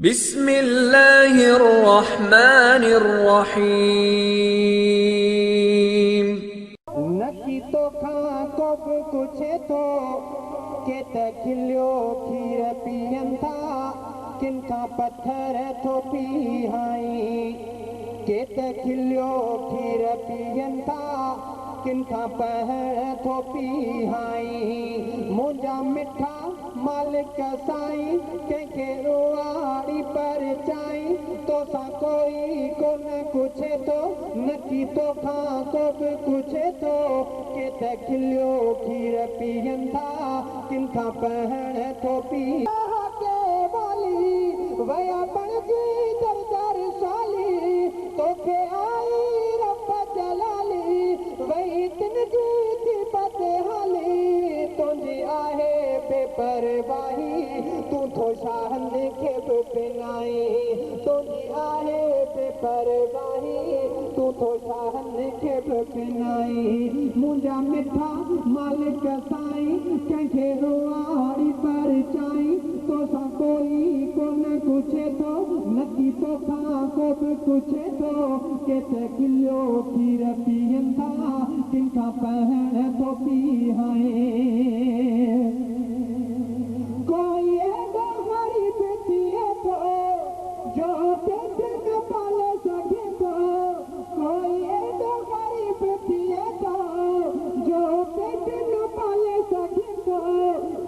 बिस्मिल्लाहिर्रहमानिर्रहीम। नकी तो खां कोब कुछ तो के त खिलियो खीर पीअनि था किन खां पत्थर थो पीहाई के त खिलियो खीर पीअनि था किन खां पहर थो पीहाई मुंहिंजा मिठा मालिक साईं कंहिंखे रुआड़ी पर चाई तोसां कोई कोन कुझे थो नकी तोखां को बि कुझे थो के त खिलियो खीर पीअनि था किन खां पहर थो पी वया बणजी दर दर साली तोखे आई रब जलाली वही तिन जी थी बदहाली तुंहिंजी आहे बेपरवाही तूं थो शाहनि खे बि पिनाई तुंहिंजी आहे बेपरवाही तूं थो शाहनि खे बि पिनाई मुंहिंजा मिठा मालिक साईं कंहिंखे रुआड़ी पर चाई तोसां कोई कोन कुझे थो नकी तोखां को बि कुझे थो के त खिलियो खीर पीअनि था किन खां पहर थो पीहाए कोई एॾो ग़रीब थिए थो जो पेट न पाले सघे थो कोई एॾो ग़रीब थिए थो जो पेट न पाले सघे थो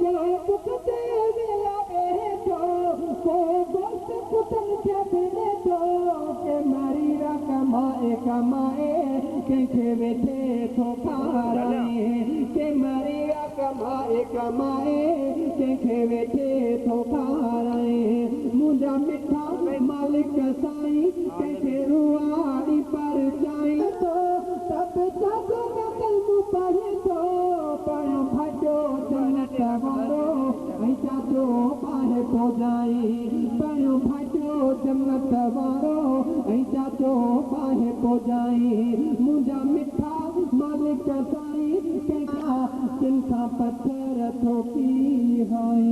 जो पुट ते वेला वेहे थो को दोस्त पुटनि खे बि ॾिठो के मरीरा कमाए कमाए कंहिंखे वेठे थो खाराए के मरीरा कमाए कमाए कंहिंखे वेठे थो खाराए मुंहिंजा मिठा मालिक साईं कंहिंखे रुआड़ी पर चाई थो सभु जग में कलमु पढ़े थो पढ़ियो फटियो जन्नत वारो ऐं चाचो पाहे थो जाई पढ़ियो फटियो जन्नत वारो ऐं चाचो पाहे थो जाई मुंहिंजा मिठा मालिक साईं कंहिंखां किन खां पत्थर थो पीहाई।